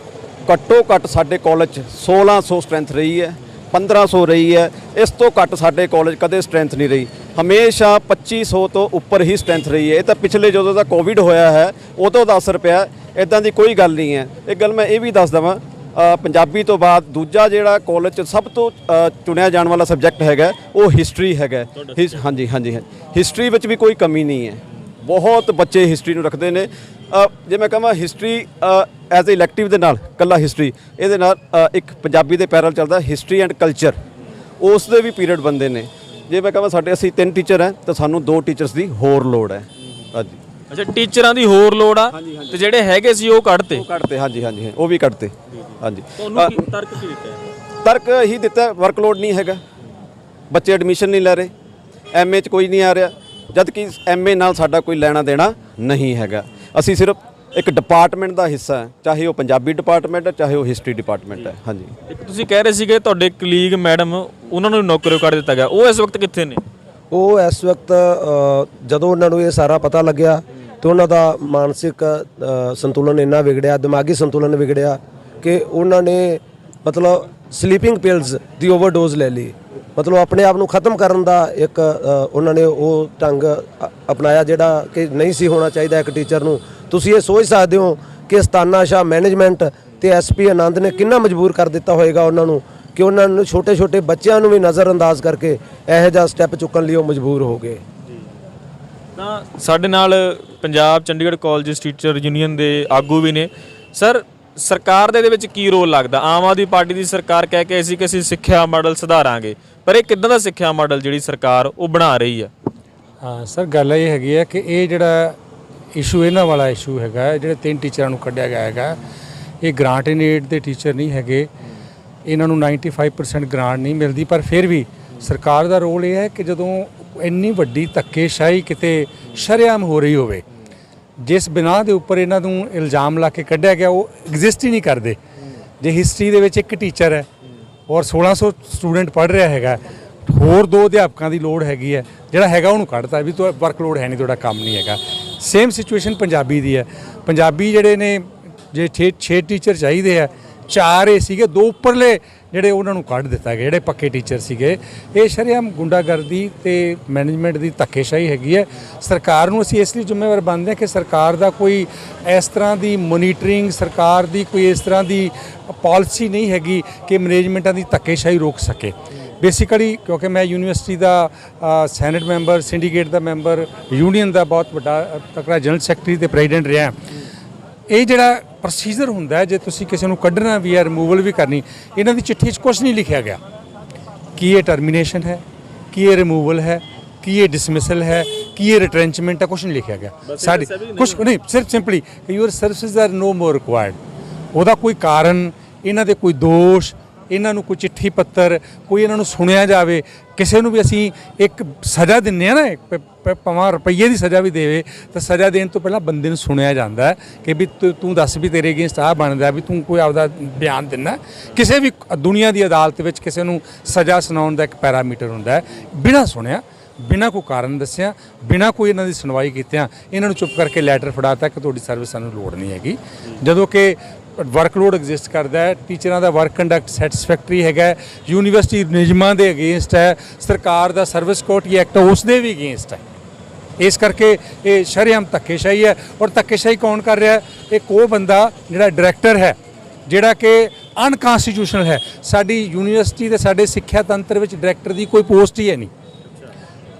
ਘੱਟੋ ਘੱਟ ਸਾਡੇ ਕਾਲਜ 'ਚ 1600 ਸਟਰੈਂਥ ਰਹੀ ਹੈ, 1500 ਰਹੀ ਹੈ। ਇਸ ਤੋਂ ਘੱਟ ਸਾਡੇ ਕਾਲਜ ਕਦੇ ਸਟਰੈਂਥ ਨਹੀਂ ਰਹੀ, ਹਮੇਸ਼ਾ 2500 ਤੋਂ ਉੱਪਰ ਹੀ ਸਟਰੈਂਥ ਰਹੀ ਹੈ। ਇਹ ਤਾਂ ਪਿਛਲੇ ਜਦੋਂ ਦਾ ਕੋਵਿਡ ਹੋਇਆ ਹੈ ਉਦੋਂ ਦਾ ਅਸਰ ਪਿਆ, ਇਦਾਂ ਦੀ ਕੋਈ ਗੱਲ ਨਹੀਂ ਹੈ। ਇੱਕ ਗੱਲ ਮੈਂ ਇਹ ਵੀ ਦੱਸ ਦੇਵਾਂ, ਪੰਜਾਬੀ ਤੋਂ ਬਾਅਦ ਦੂਜਾ ਜਿਹੜਾ ਕਾਲਜ 'ਚ ਸਭ ਤੋਂ ਚੁਣਿਆ ਜਾਣ ਵਾਲਾ ਸਬਜੈਕਟ ਹੈਗਾ ਉਹ ਹਿਸਟਰੀ ਹੈਗਾ। ਹਾਂਜੀ, ਹਿਸਟਰੀ ਵਿੱਚ ਵੀ ਕੋਈ ਕਮੀ ਨਹੀਂ ਹੈ, ਬਹੁਤ ਬੱਚੇ ਹਿਸਟਰੀ ਨੂੰ ਰੱਖਦੇ ਨੇ। ਜੇ ਮੈਂ ਕਹਾਂ ਹਿਸਟਰੀ ਐਜ਼ ਅ ਇਲੈਕਟਿਵ ਦੇ ਨਾਲ, ਕੱਲਾ ਹਿਸਟਰੀ, ਇਹਦੇ ਨਾਲ ਇੱਕ ਪੰਜਾਬੀ ਦੇ ਪੈਰਲ ਚੱਲਦਾ ਹਿਸਟਰੀ ਐਂਡ ਕਲਚਰ, ਉਸ ਦੇ ਵੀ ਪੀਰੀਅਡ ਬੰਦੇ ਨੇ। ਜੇ ਮੈਂ ਕਹਾਂ ਅਸੀਂ 3 ਟੀਚਰ ਹੈ ਤਾਂ ਸਾਨੂੰ 2 ਟੀਚਰਸ ਦੀ ਹੋਰ ਲੋੜ ਹੈ। ਹਾਂਜੀ, ਅੱਛਾ, ਟੀਚਰਾਂ ਦੀ ਹੋਰ ਲੋੜ ਆ ਤੇ ਜਿਹੜੇ ਹੈਗੇ ਸੀ ਉਹ ਕੱਢਤੇ? ਹਾਂਜੀ, ਉਹ ਵੀ ਕੱਢਤੇ। ਹਾਂਜੀ, ਤੁਹਾਨੂੰ ਤਰਕ ਕੀ ਦਿੱਤਾ ਹੈ? ਤਰਕ ਹੀ ਦਿੱਤਾ, ਵਰਕਲੋਡ ਨਹੀਂ ਹੈਗਾ, ਬੱਚੇ ਐਡਮਿਸ਼ਨ ਨਹੀਂ ਲੈ ਰਹੇ, ਐਮਏ 'ਚ ਕੋਈ ਨਹੀਂ ਆ ਰਿਹਾ, ਜਦ ਕਿ ਐਮਏ ਨਾਲ ਸਾਡਾ ਕੋਈ ਲੈਣਾ ਦੇਣਾ ਨਹੀਂ ਹੈਗਾ। ਅਸੀਂ ਸਿਰਫ ਇੱਕ ਡਿਪਾਰਟਮੈਂਟ ਦਾ ਹਿੱਸਾ ਹੈ, ਚਾਹੇ ਉਹ ਪੰਜਾਬੀ ਡਿਪਾਰਟਮੈਂਟ ਹੈ, ਚਾਹੇ ਉਹ ਹਿਸਟਰੀ ਡਿਪਾਰਟਮੈਂਟ ਹੈ। ਹਾਂਜੀ, ਇੱਕ ਤੁਸੀਂ ਕਹਿ ਰਹੇ ਸੀਗੇ ਤੁਹਾਡੇ ਕਲੀਗ ਮੈਡਮ, ਉਹਨਾਂ ਨੂੰ ਨੌਕਰੀੋਂ ਕੱਢ ਦਿੱਤਾ ਗਿਆ, ਉਹ ਇਸ ਵਕਤ ਕਿੱਥੇ ਨੇ? ਉਹ ਇਸ ਵਕਤ ਜਦੋਂ ਉਹਨਾਂ ਨੂੰ ਇਹ ਸਾਰਾ ਪਤਾ ਲੱਗਿਆ ਤਾਂ ਉਹਨਾਂ ਦਾ ਮਾਨਸਿਕ ਸੰਤੁਲਨ ਇੰਨਾ ਵਿਗੜਿਆ, ਦਿਮਾਗੀ ਸੰਤੁਲਨ ਵਿਗੜਿਆ ਕਿ ਉਹਨਾਂ ਨੇ ਮਤਲਬ ਸਲੀਪਿੰਗ ਪਿਲਸ ਦੀ ਓਵਰਡੋਜ਼ ਲੈ ਲਈ। ਮਤਲਬ ਆਪਣੇ ਆਪ ਨੂੰ ਖਤਮ ਕਰਨ ਦਾ ਇੱਕ ਉਹਨਾਂ ਨੇ ਉਹ ਢੰਗ ਅਪਣਾਇਆ ਜਿਹੜਾ ਕਿ ਨਹੀਂ ਸੀ ਹੋਣਾ ਚਾਹੀਦਾ ਇੱਕ ਟੀਚਰ ਨੂੰ। ਤੁਸੀਂ ਇਹ ਸੋਚ ਸਕਦੇ ਹੋ ਕਿ ਤਾਨਾਸ਼ਾਹ ਮੈਨੇਜਮੈਂਟ ਤੇ ਐਸਪੀ ਆਨੰਦ ਨੇ ਕਿੰਨਾ ਮਜਬੂਰ ਕਰ ਦਿੱਤਾ ਹੋਏਗਾ ਉਹਨਾਂ ਨੂੰ ਕਿ ਉਹਨਾਂ ਨੂੰ ਛੋਟੇ ਬੱਚਿਆਂ ਨੂੰ ਵੀ ਨਜ਼ਰਅੰਦਾਜ਼ ਕਰਕੇ ਇਹੋ ਜਿਹਾ ਸਟੈਪ ਚੁੱਕਣ ਲਈ ਉਹ ਮਜਬੂਰ ਹੋ ਗਏ। ਤਾਂ ਸਾਡੇ ਨਾਲ Punjab Chandigarh college teacher union ਦੇ ਆਗੂ ਵੀ ਨੇ। ਸਰ, ਸਰਕਾਰ ਦੇ ਇਹਦੇ ਵਿੱਚ ਕੀ ਰੋਲ ਲੱਗਦਾ? ਆਮ ਆਦਮੀ ਪਾਰਟੀ ਦੀ ਸਰਕਾਰ ਕਹਿ ਕੇ ਅਸੀਂ ਕਿ ਅਸੀਂ ਸਿੱਖਿਆ ਮਾਡਲ ਸੁਧਾਰਾਂਗੇ, ਪਰ ਇਹ ਕਿੱਦਾਂ ਦਾ ਸਿੱਖਿਆ ਮਾਡਲ ਜਿਹੜੀ ਸਰਕਾਰ ਉਹ ਬਣਾ ਰਹੀ ਆ? ਹਾਂ ਸਰ, ਗੱਲ ਇਹ ਹੈਗੀ ਹੈ ਕਿ ਇਹ ਜਿਹੜਾ ਇਸ਼ੂ ਇਹਨਾਂ ਵਾਲਾ ਇਸ਼ੂ ਹੈਗਾ, ਜਿਹੜੇ 3 ਟੀਚਰਾਂ ਨੂੰ ਕੱਢਿਆ ਗਿਆ ਹੈਗਾ, ਇਹ ਗ੍ਰਾਂਟ ਇਨ ਏਡ ਦੇ ਟੀਚਰ ਨਹੀਂ ਹੈਗੇ, ਇਹਨਾਂ ਨੂੰ 95% ਗ੍ਰਾਂਟ ਨਹੀਂ ਮਿਲਦੀ। ਪਰ ਫਿਰ ਵੀ ਸਰਕਾਰ ਦਾ ਰੋਲ ਇਹ ਹੈ ਕਿ ਜਦੋਂ ਇੰਨੀ ਵੱਡੀ ਧੱਕੇਸ਼ਾਹੀ ਕਿਤੇ ਸ਼ਰੇਆਮ ਹੋ ਰਹੀ ਹੋਵੇ, ਜਿਸ ਬਿਨਾਂ ਦੇ ਉੱਪਰ ਇਹਨਾਂ ਨੂੰ ਇਲਜ਼ਾਮ ਲਾ ਕੇ ਕੱਢਿਆ ਗਿਆ ਉਹ ਐਗਜ਼ਿਸਟ ਹੀ ਨਹੀਂ ਕਰਦੇ। ਜੇ ਹਿਸਟਰੀ ਦੇ ਵਿੱਚ ਇੱਕ ਟੀਚਰ ਹੈ ਔਰ 1600 ਸਟੂਡੈਂਟ ਪੜ੍ਹ ਰਿਹਾ ਹੈਗਾ, ਹੋਰ 2 ਅਧਿਆਪਕਾਂ ਦੀ ਲੋੜ ਹੈਗੀ ਹੈ, ਜਿਹੜਾ ਹੈਗਾ ਉਹਨੂੰ ਕੱਢਤਾ ਵੀ ਤੁਹਾਡਾ ਵਰਕਲੋਡ ਹੈ ਨਹੀਂ, ਤੁਹਾਡਾ ਕੰਮ ਨਹੀਂ ਹੈਗਾ। ਸੇਮ ਸਿਚੁਏਸ਼ਨ ਪੰਜਾਬੀ ਦੀ ਹੈ। ਪੰਜਾਬੀ ਜਿਹੜੇ ਨੇ ਜੇ 6 ਟੀਚਰ ਚਾਹੀਦੇ ਆ, 4 ਇਹ ਸੀਗੇ, 2 ਉੱਪਰਲੇ ਜਿਹੜੇ ਉਹਨਾਂ ਨੂੰ ਕੱਢ ਦਿੱਤਾ ਗਿਆ, ਜਿਹੜੇ ਪੱਕੇ ਟੀਚਰ ਸੀਗੇ। ਇਹ ਸ਼ਰੇਆਮ ਗੁੰਡਾਗਰਦੀ ਤੇ ਮੈਨੇਜਮੈਂਟ ਦੀ ਧੱਕੇਸ਼ਾਹੀ ਹੈਗੀ ਹੈ। ਸਰਕਾਰ ਨੂੰ ਅਸੀਂ ਇਸ ਲਈ ਜ਼ਿੰਮੇਵਾਰ ਬਣਦੇ ਹਾਂ ਕਿ ਸਰਕਾਰ ਦਾ ਕੋਈ ਇਸ ਤਰ੍ਹਾਂ ਦੀ ਮੋਨੀਟਰਿੰਗ, ਸਰਕਾਰ ਦੀ ਕੋਈ ਇਸ ਤਰ੍ਹਾਂ ਦੀ ਪਾਲਿਸੀ ਨਹੀਂ ਹੈਗੀ ਕਿ ਮੈਨੇਜਮੈਂਟਾਂ ਦੀ ਧੱਕੇਸ਼ਾਹੀ ਰੋਕ ਸਕੇ। ਬੇਸਿਕਲੀ ਕਿਉਂਕਿ ਮੈਂ ਯੂਨੀਵਰਸਿਟੀ ਦਾ ਸੈਨੇਟ ਮੈਂਬਰ, ਸਿੰਡੀਕੇਟ ਦਾ ਮੈਂਬਰ, ਯੂਨੀਅਨ ਦਾ ਬਹੁਤ ਵੱਡਾ ਤਕੜਾ ਜਨਰਲ ਸੈਕਟਰੀ ਤੇ ਪ੍ਰੈਜ਼ੀਡੈਂਟ ਰਿਹਾ। ਇਹ ਜਿਹੜਾ ਪ੍ਰੋਸੀਜਰ ਹੁੰਦਾ ਹੈ, ਜੇ ਤੁਸੀਂ ਕਿਸੇ ਨੂੰ ਕੱਢਣਾ ਵੀ ਹੈ, ਰਿਮੂਵਲ ਵੀ ਕਰਨੀ, ਇਹਨਾਂ ਦੀ ਚਿੱਠੀ 'ਚ ਕੁਝ ਨਹੀਂ ਲਿਖਿਆ ਗਿਆ ਕਿ ਇਹ ਟਰਮੀਨੇਸ਼ਨ ਹੈ, ਕਿ ਇਹ ਰਿਮੂਵਲ ਹੈ, ਕਿ ਇਹ ਡਿਸਮਿਸਲ ਹੈ, ਕਿ ਇਹ ਰਿਟਰੈਂਚਮੈਂਟ ਹੈ, ਕੁਝ ਨਹੀਂ ਲਿਖਿਆ ਗਿਆ। ਸਾਡੀ ਕੁਝ ਨਹੀਂ, ਸਿਰਫ simply your services are no more required. ਉਹਦਾ ਕੋਈ ਕਾਰਨ ਇਹਨਾਂ ਦੇ ਕੋਈ ਦੋਸ਼, ਇਹਨਾਂ ਨੂੰ ਕੋਈ ਚਿੱਠੀ ਪੱਤਰ, ਕੋਈ ਇਹਨਾਂ ਨੂੰ ਸੁਣਿਆ ਜਾਵੇ। ਕਿਸੇ ਨੂੰ ਵੀ ਅਸੀਂ ਇੱਕ ਸਜ਼ਾ ਦਿੰਦੇ ਆ ਨਾ, ਭਾਵੇਂ ਰੁਪਈਏ ਦੀ ਸਜ਼ਾ ਵੀ ਦੇਵੇ, ਤਾਂ ਸਜ਼ਾ ਦੇਣ ਤੋਂ ਪਹਿਲਾਂ ਬੰਦੇ ਨੂੰ ਸੁਣਿਆ ਜਾਂਦਾ ਹੈ ਕਿ ਵੀ ਤੂੰ ਦੱਸ ਵੀ ਤੇਰੇ ਅਗੇਂਸਟ ਆਹ ਬਣਦਾ, ਵੀ ਤੂੰ ਕੋਈ ਆਪਦਾ ਬਿਆਨ ਦਿੰਦਾ। ਕਿਸੇ ਵੀ ਦੁਨੀਆ ਦੀ ਅਦਾਲਤ ਵਿੱਚ ਕਿਸੇ ਨੂੰ ਸਜ਼ਾ ਸੁਣਾਉਣ ਦਾ ਇੱਕ ਪੈਰਾਮੀਟਰ ਹੁੰਦਾ ਹੈ। ਬਿਨਾਂ ਸੁਣਿਆ, ਬਿਨਾਂ ਕੋਈ ਕਾਰਨ ਦੱਸਿਆ, ਬਿਨਾਂ ਕੋਈ ਇਹਨਾਂ ਦੀ ਸੁਣਵਾਈ ਕੀਤਿਆਂ ਇਹਨਾਂ ਨੂੰ ਚੁੱਪ ਕਰਕੇ ਲੈਟਰ ਫੜਾਤਾ ਕਿ ਤੁਹਾਡੀ ਸਰਵਿਸ ਸਾਨੂੰ ਲੋੜ ਨਹੀਂ ਹੈਗੀ। ਜਦੋਂ ਕਿ ਵਰਕਲੋਡ ਐਗਜ਼ਿਸਟ ਕਰਦਾ ਹੈ, ਟੀਚਰਾਂ ਦਾ ਵਰਕ ਕੰਡਕਟ ਸੈਟੀਸਫੈਕਟਰੀ ਹੈਗਾ, ਯੂਨੀਵਰਸਿਟੀ ਨਿਯਮਾਂ ਦੇ ਅਗੇਂਸਟ ਹੈ, ਸਰਕਾਰ ਦਾ ਸਰਵਿਸ ਕੋਟੀ ਐਕਟ ਉਸ ਦੇ ਵੀ ਅਗੇਂਸਟ ਹੈ। ਇਸ ਕਰਕੇ ਇਹ ਸ਼ਰੇਆਮ ਧੱਕੇਸ਼ਾਹੀ ਹੈ। ਔਰ ਧੱਕੇਸ਼ਾਹੀ ਕੌਣ ਕਰ ਰਿਹਾ? ਇੱਕ ਉਹ ਬੰਦਾ ਜਿਹੜਾ ਡਾਇਰੈਕਟਰ ਹੈ, ਜਿਹੜਾ ਕਿ ਅਨਕਨਸਟੀਟਿਊਸ਼ਨਲ ਹੈ। ਸਾਡੀ ਯੂਨੀਵਰਸਿਟੀ ਤੇ ਸਾਡੇ ਸਿੱਖਿਆ ਤੰਤਰ ਵਿੱਚ ਡਾਇਰੈਕਟਰ ਦੀ ਕੋਈ ਪੋਸਟ ਹੀ ਹੈ ਨਹੀਂ,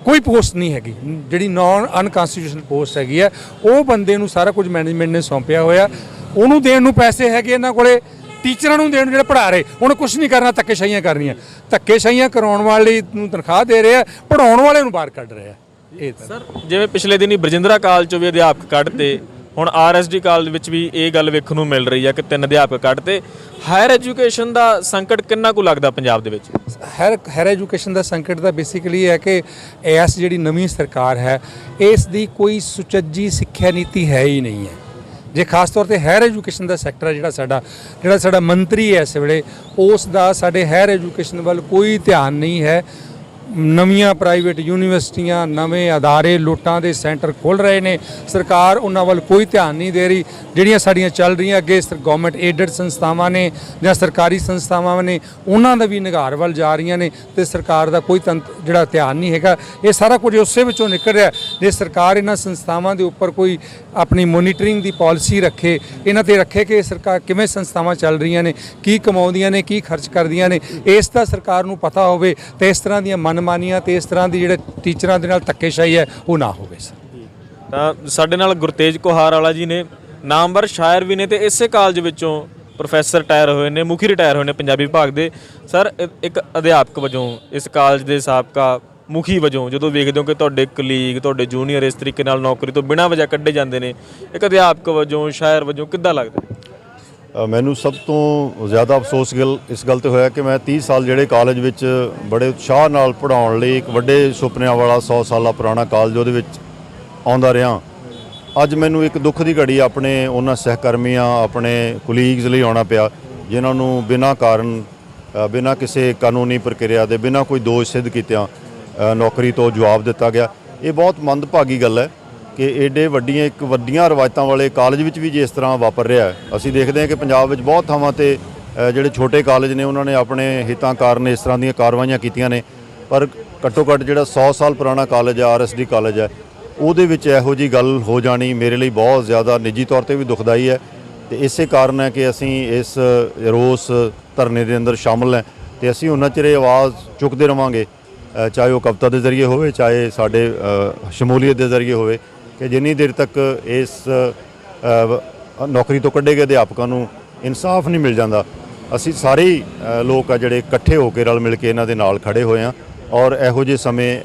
ਕੋਈ ਪੋਸਟ ਨਹੀਂ ਹੈਗੀ। ਜਿਹੜੀ ਨਾਨ ਅਨਕਨਸਟੀਟਿਊਸ਼ਨਲ ਪੋਸਟ ਹੈਗੀ ਹੈ, ਉਹ ਬੰਦੇ ਨੂੰ ਸਾਰਾ ਕੁਝ ਮੈਨੇਜਮੈਂਟ ਨੇ ਸੌਂਪਿਆ ਹੋਇਆ। ਉਹਨੂੰ ਦੇਣ ਨੂੰ ਪੈਸੇ ਹੈਗੇ ਇਹਨਾਂ ਕੋਲੇ, ਟੀਚਰਾਂ ਨੂੰ ਦੇਣ ਜਿਹੜੇ ਪੜ੍ਹਾ ਰਹੇ, ਉਹਨੇ ਕੁਝ ਨਹੀਂ ਕਰਨਾ, ਧੱਕੇਸ਼ਾਹੀਆਂ ਕਰਨੀਆਂ। ਧੱਕੇਸ਼ਾਹੀਆਂ ਕਰਾਉਣ ਵਾਲੇ ਨੂੰ ਤਨਖਾਹ ਦੇ ਰਹੇ ਆ, ਪੜ੍ਹਾਉਣ ਵਾਲੇ ਨੂੰ ਬਾਹਰ ਕੱਢ ਰਹੇ ਆ। ਇਹ ਸਰ ਜਿਵੇਂ ਪਿਛਲੇ ਦਿਨੀ ਬਰਜਿੰਦਰਾ ਕਾਲਜ ਚੋਂ ਵੀ ਅਧਿਆਪਕ ਕੱਢਤੇ, ਹੁਣ ਆਰਐਸਡੀ ਕਾਲਜ ਵਿੱਚ ਵੀ ਇਹ ਗੱਲ ਵੇਖਣ ਨੂੰ ਮਿਲ ਰਹੀ ਹੈ ਕਿ 3 ਅਧਿਆਪਕ ਕੱਢਤੇ। ਹਾਇਰ ਐਜੂਕੇਸ਼ਨ ਦਾ ਸੰਕਟ ਕਿੰਨਾ ਕੁ ਲੱਗਦਾ ਪੰਜਾਬ ਦੇ ਵਿੱਚ? ਹਾਇਰ ਐਜੂਕੇਸ਼ਨ ਦਾ ਸੰਕਟ ਤਾਂ ਬੇਸਿਕਲੀ ਹੈ ਕਿ ਇਸ ਜਿਹੜੀ ਨਵੀਂ ਸਰਕਾਰ ਹੈ, ਇਸ ਦੀ ਕੋਈ ਸੁਚੱਜੀ ਸਿੱਖਿਆ ਨੀਤੀ ਹੈ ਹੀ ਨਹੀਂ ਹੈ। ਜੇ ਖਾਸ ਤੌਰ ਤੇ ਹਾਇਰ ਐਜੂਕੇਸ਼ਨ ਦਾ ਸੈਕਟਰ ਹੈ, ਜਿਹੜਾ ਸਾਡਾ ਮੰਤਰੀ ਹੈ ਇਸ ਵੇਲੇ, ਉਸ ਦਾ ਸਾਡੇ ਹਾਇਰ ਐਜੂਕੇਸ਼ਨ ਵੱਲ ਕੋਈ ਧਿਆਨ ਨਹੀਂ ਹੈ। ਨਵੀਆਂ ਪ੍ਰਾਈਵੇਟ ਯੂਨੀਵਰਸਿਟੀਆਂ, ਨਵੇਂ ਅਦਾਰੇ, ਲੁੱਟਾਂ ਦੇ ਸੈਂਟਰ ਖੁੱਲ੍ਹ ਰਹੇ ਨੇ, ਸਰਕਾਰ ਉਹਨਾਂ ਵੱਲ ਕੋਈ ਧਿਆਨ ਨਹੀਂ ਦੇ ਰਹੀ। ਜਿਹੜੀਆਂ ਸਾਡੀਆਂ ਚੱਲ ਰਹੀਆਂ ਅੱਗੇ ਗਵਰਨਮੈਂਟ ਏਡਡ ਸੰਸਥਾਵਾਂ ਨੇ ਜਾਂ ਸਰਕਾਰੀ ਸੰਸਥਾਵਾਂ ਨੇ, ਉਹਨਾਂ ਦਾ ਵੀ ਨਿਗਾਰ ਵੱਲ ਜਾ ਰਹੀਆਂ ਨੇ ਤੇ ਸਰਕਾਰ ਦਾ ਕੋਈ ਜਿਹੜਾ ਧਿਆਨ ਨਹੀਂ ਹੈਗਾ। ਇਹ ਸਾਰਾ ਕੁਝ ਉਸੇ ਵਿੱਚੋਂ ਨਿਕਲ ਰਿਹਾ। ਜੇ ਸਰਕਾਰ ਇਹਨਾਂ ਸੰਸਥਾਵਾਂ ਦੇ ਉੱਪਰ ਕੋਈ ਆਪਣੀ ਮੋਨੀਟਰਿੰਗ ਦੀ ਪਾਲਿਸੀ ਰੱਖੇ, ਇਹਨਾਂ ਤੇ ਰੱਖੇ ਕਿ ਸਰਕਾਰ ਕਿਵੇਂ ਸੰਸਥਾਵਾਂ ਚੱਲ ਰਹੀਆਂ ਨੇ, ਕੀ ਕਮਾਉਂਦੀਆਂ ਨੇ, ਕੀ ਖਰਚ ਕਰਦੀਆਂ ਨੇ, ਇਸ ਦਾ ਸਰਕਾਰ ਨੂੰ ਪਤਾ ਹੋਵੇ ਤੇ ਇਸ ਤਰ੍ਹਾਂ ਦੀਆਂ ਮਨਮਾਨੀਆਂ ਤੇ ਇਸ ਤਰ੍ਹਾਂ ਦੀ ਜਿਹੜੇ ਟੀਚਰਾਂ ਦੇ ਨਾਲ ਧੱਕੇਸ਼ਾਹੀ ਹੈ ਉਹ ਨਾ ਹੋਵੇ। ਤਾਂ ਸਾਡੇ ਨਾਲ ਗੁਰਤੇਜ ਕੁਹਾਰ ਵਾਲਾ ਜੀ ਨੇ, ਨਾਮਵਰ ਸ਼ਾਇਰ ਵੀ ਨੇ ਤੇ ਇਸੇ ਕਾਲਜ ਵਿੱਚੋਂ ਪ੍ਰੋਫੈਸਰ ਰਿਟਾਇਰ ਹੋਏ ਨੇ, ਮੁਖੀ ਰਿਟਾਇਰ ਹੋਏ ਨੇ ਪੰਜਾਬੀ ਵਿਭਾਗ ਦੇ। ਸਰ ਇੱਕ ਅਧਿਆਪਕ ਵਜੋਂ, ਇਸ ਕਾਲਜ ਦੇ ਸਾਬਕਾ ਮੁਖੀ ਵਜੋਂ ਜਦੋਂ ਵੇਖਦੇ ਹੋ ਕਿ ਤੁਹਾਡੇ ਕਲੀਗ, ਤੁਹਾਡੇ ਜੂਨੀਅਰ ਇਸ ਤਰੀਕੇ ਨਾਲ ਨੌਕਰੀ ਤੋਂ ਬਿਨਾਂ ਵਜ੍ਹਾ ਕੱਢੇ ਜਾਂਦੇ ਨੇ, ਇੱਕ ਅਧਿਆਪਕ ਵਜੋਂ, ਸ਼ਾਇਰ ਵਜੋਂ ਕਿੱਦਾਂ ਲੱਗਦਾ? ਮੈਨੂੰ ਸਭ ਤੋਂ ਜ਼ਿਆਦਾ ਅਫਸੋਸ ਇਸ ਗੱਲ ਤੇ ਹੋਇਆ ਕਿ ਮੈਂ 30 ਸਾਲ ਜਿਹੜੇ ਕਾਲਜ ਵਿੱਚ ਬੜੇ ਉਤਸ਼ਾਹ ਨਾਲ ਪੜ੍ਹਾਉਣ ਲਈ, ਇੱਕ ਵੱਡੇ ਸੁਪਨਿਆਂ ਵਾਲਾ 100 ਸਾਲਾ ਪੁਰਾਣਾ ਕਾਲਜ ਉਹਦੇ ਵਿੱਚ ਆਉਂਦਾ ਰਿਹਾ, ਅੱਜ ਮੈਨੂੰ ਇੱਕ ਦੁੱਖ ਦੀ ਘੜੀ ਆਪਣੇ ਉਹਨਾਂ ਸਹਿਕਰਮੀਆਂ, ਆਪਣੇ ਕੁਲੀਗਸ ਲਈ ਆਉਣਾ ਪਿਆ ਜਿਨ੍ਹਾਂ ਨੂੰ ਬਿਨਾਂ ਕਾਰਨ, ਬਿਨਾਂ ਕਿਸੇ ਕਾਨੂੰਨੀ ਪ੍ਰਕਿਰਿਆ ਦੇ, ਬਿਨਾਂ ਕੋਈ ਦੋਸ਼ ਸਿੱਧ ਕੀਤਿਆਂ ਨੌਕਰੀ ਤੋਂ ਜਵਾਬ ਦਿੱਤਾ ਗਿਆ। ਇਹ ਬਹੁਤ ਮੰਦਭਾਗੀ ਗੱਲ ਹੈ ਕਿ ਏਡੇ ਵੱਡੀਆਂ ਰਵਾਇਤਾਂ ਵਾਲੇ ਕਾਲਜ ਵਿੱਚ ਵੀ ਜੇ ਇਸ ਤਰ੍ਹਾਂ ਵਾਪਰ ਰਿਹਾ ਹੈ। ਅਸੀਂ ਦੇਖਦੇ ਹਾਂ ਕਿ ਪੰਜਾਬ ਵਿੱਚ ਬਹੁਤ ਥਾਵਾਂ ਤੇ ਜਿਹੜੇ ਛੋਟੇ ਕਾਲਜ ਨੇ ਉਹਨਾਂ ਨੇ ਆਪਣੇ ਹਿੱਤਾਂ ਕਾਰਨ ਇਸ ਤਰ੍ਹਾਂ ਦੀਆਂ ਕਾਰਵਾਈਆਂ ਕੀਤੀਆਂ ਨੇ, ਪਰ ਘੱਟੋ ਘੱਟ ਜਿਹੜਾ 100 ਸਾਲ ਪੁਰਾਣਾ ਕਾਲਜ ਹੈ, ਆਰਐਸਡੀ ਕਾਲਜ ਹੈ, ਉਹਦੇ ਵਿੱਚ ਇਹੋ ਜਿਹੀ ਗੱਲ ਹੋ ਜਾਣੀ ਮੇਰੇ ਲਈ ਬਹੁਤ ਜ਼ਿਆਦਾ ਨਿੱਜੀ ਤੌਰ ਤੇ ਵੀ ਦੁਖਦਾਈ ਹੈ। ਤੇ ਇਸੇ ਕਾਰਨ ਹੈ ਕਿ ਅਸੀਂ ਇਸ ਰੋਸ ਧਰਨੇ ਦੇ ਅੰਦਰ ਸ਼ਾਮਲ ਹਾਂ ਤੇ ਅਸੀਂ ਉਹਨਾਂ ਚਿਰ ਆਵਾਜ਼ ਚੁੱਕਦੇ ਰਵਾਂਗੇ, ਚਾਹੇ ਉਹ ਕਵਿਤਾ ਦੇ ਜ਼ਰੀਏ ਹੋਵੇ, ਚਾਹੇ ਸਾਡੇ ਸ਼ਮੂਲੀਅਤ ਦੇ ਜ਼ਰੀਏ ਹੋਵੇ, ਕਿ ਜਿੰਨੀ ਦੇਰ ਤੱਕ ਇਸ ਨੌਕਰੀ ਤੋਂ ਕੱਢੇ ਗਏ ਅਧਿਆਪਕਾਂ ਨੂੰ ਇਨਸਾਫ ਨਹੀਂ ਮਿਲ ਜਾਂਦਾ, ਅਸੀਂ ਸਾਰੇ ਲੋਕ ਆ ਜਿਹੜੇ ਇਕੱਠੇ ਹੋ ਕੇ ਰਲ ਮਿਲ ਕੇ ਇਹਨਾਂ ਦੇ ਨਾਲ ਖੜੇ ਹੋਏ ਹਾਂ। ਔਰ ਇਹੋ ਜਿਹੇ ਸਮੇਂ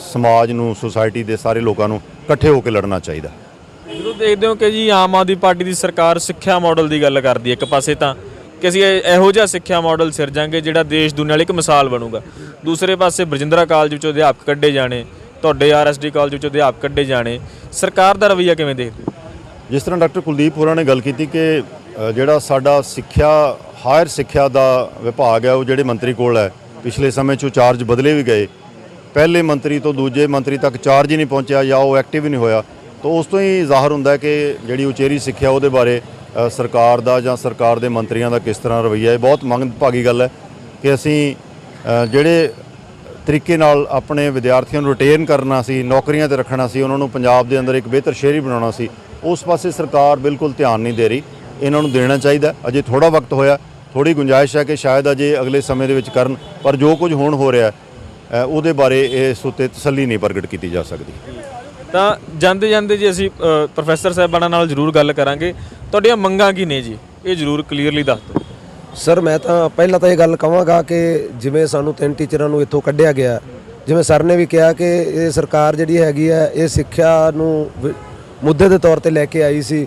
ਸਮਾਜ ਨੂੰ, ਸੁਸਾਇਟੀ ਦੇ ਸਾਰੇ ਲੋਕਾਂ ਨੂੰ ਇਕੱਠੇ ਹੋ ਕੇ ਲੜਨਾ ਚਾਹੀਦਾ। ਜਦੋਂ ਦੇਖਦੇ ਹੋ ਕਿ ਜੀ ਆਮ ਆਦਮੀ ਪਾਰਟੀ ਦੀ ਸਰਕਾਰ ਸਿੱਖਿਆ ਮਾਡਲ ਦੀ ਗੱਲ ਕਰਦੀ ਹੈ, ਇੱਕ ਪਾਸੇ ਤਾਂ ਕਿ ਅਸੀਂ ਇਹੋ ਜਿਹਾ ਸਿੱਖਿਆ ਮਾਡਲ ਸਿਰਜਾਂਗੇ ਜਿਹੜਾ ਦੇਸ਼ ਦੁਨੀਆ ਲਈ ਇੱਕ ਮਿਸਾਲ ਬਣੂਗਾ, ਦੂਸਰੇ ਪਾਸੇ ਬਰਜਿੰਦਰਾ ਕਾਲਜ ਵਿੱਚੋਂ ਅਧਿਆਪਕ ਕੱਢੇ ਜਾਣੇ, ਤੁਹਾਡੇ ਆਰਐਸਡੀ ਕਾਲਜ ਵਿੱਚੋਂ ਅਧਿਆਪਕ ਕੱਢੇ ਜਾਣੇ, ਸਰਕਾਰ ਦਾ ਰਵੱਈਆ ਕਿਵੇਂ ਦੇਖਦੇ? ਜਿਸ ਤਰ੍ਹਾਂ ਡਾਕਟਰ ਕੁਲਦੀਪ ਹੋਰਾਂ ਨੇ ਗੱਲ ਕੀਤੀ ਕਿ ਜਿਹੜਾ ਸਾਡਾ ਸਿੱਖਿਆ, ਹਾਇਰ ਸਿੱਖਿਆ ਦਾ ਵਿਭਾਗ ਹੈ, ਉਹ ਜਿਹੜੇ ਮੰਤਰੀ ਕੋਲ ਹੈ, ਪਿਛਲੇ ਸਮੇਂ 'ਚੋਂ ਚਾਰਜ ਬਦਲੇ ਵੀ ਗਏ, ਪਹਿਲੇ ਮੰਤਰੀ ਤੋਂ ਦੂਜੇ ਮੰਤਰੀ ਤੱਕ ਚਾਰਜ ਹੀ ਨਹੀਂ ਪਹੁੰਚਿਆ ਜਾਂ ਉਹ ਐਕਟਿਵ ਹੀ ਨਹੀਂ ਹੋਇਆ, ਤਾਂ ਉਸ ਤੋਂ ਹੀ ਜ਼ਾਹਰ ਹੁੰਦਾ ਕਿ ਜਿਹੜੀ ਉਚੇਰੀ ਸਿੱਖਿਆ ਉਹਦੇ ਬਾਰੇ ਸਰਕਾਰ ਦਾ ਜਾਂ ਸਰਕਾਰ ਦੇ ਮੰਤਰੀਆਂ ਦਾ ਕਿਸ ਤਰ੍ਹਾਂ ਰਵੱਈਆ ਹੈ। ਬਹੁਤ ਮੰਦਭਾਗੀ ਗੱਲ ਹੈ ਕਿ ਅਸੀਂ ਜਿਹੜੇ ਤਰੀਕੇ ਨਾਲ ਆਪਣੇ ਵਿਦਿਆਰਥੀਆਂ ਨੂੰ ਰਿਟੇਨ ਕਰਨਾ ਸੀ, ਨੌਕਰੀਆਂ ਤੇ ਰੱਖਣਾ ਸੀ, ਉਹਨਾਂ ਨੂੰ ਪੰਜਾਬ ਦੇ ਅੰਦਰ ਇੱਕ ਬਿਹਤਰ ਸ਼ਹਿਰੀ ਬਣਾਉਣਾ ਸੀ, ਉਸ ਪਾਸੇ ਸਰਕਾਰ ਬਿਲਕੁਲ ਧਿਆਨ ਨਹੀਂ ਦੇ ਰਹੀ। ਇਹਨਾਂ ਨੂੰ ਦੇਣਾ ਚਾਹੀਦਾ। ਅਜੇ ਥੋੜ੍ਹਾ ਵਕਤ ਹੋਇਆ, ਥੋੜ੍ਹੀ ਗੁੰਜਾਇਸ਼ ਹੈ ਕਿ ਸ਼ਾਇਦ ਅਜੇ ਅਗਲੇ ਸਮੇਂ ਦੇ ਵਿੱਚ ਕਰਨ, ਪਰ ਜੋ ਕੁਝ ਹੁਣ ਹੋ ਰਿਹਾ ਉਹਦੇ ਬਾਰੇ ਇਸ ਉੱਤੇ ਤਸੱਲੀ ਨਹੀਂ ਪ੍ਰਗਟ ਕੀਤੀ ਜਾ ਸਕਦੀ। ਤਾਂ ਜਾਂਦੇ ਜਾਂਦੇ ਜੀ ਅਸੀਂ ਪ੍ਰੋਫੈਸਰ ਸਾਹਿਬਾਨਾਂ ਨਾਲ ਜ਼ਰੂਰ ਗੱਲ ਕਰਾਂਗੇ, ਤੁਹਾਡੀਆਂ ਮੰਗਾਂ ਕੀ ਨੇ ਜੀ, ਇਹ ਜ਼ਰੂਰ ਕਲੀਅਰਲੀ ਦੱਸ ਦਿਓ। ਸਰ ਮੈਂ ਤਾਂ ਪਹਿਲਾਂ ਤਾਂ ਇਹ ਗੱਲ ਕਹਾਂਗਾ ਕਿ ਜਿਵੇਂ ਸਾਨੂੰ 3 ਟੀਚਰਾਂ ਨੂੰ ਇੱਥੋਂ ਕੱਢਿਆ ਗਿਆ, ਜਿਵੇਂ ਸਰ ਨੇ ਵੀ ਕਿਹਾ ਕਿ ਇਹ ਸਰਕਾਰ ਜਿਹੜੀ ਹੈਗੀ ਹੈ ਇਹ ਸਿੱਖਿਆ ਨੂੰ ਮੁੱਦੇ ਦੇ ਤੌਰ ਤੇ ਲੈ ਕੇ ਆਈ ਸੀ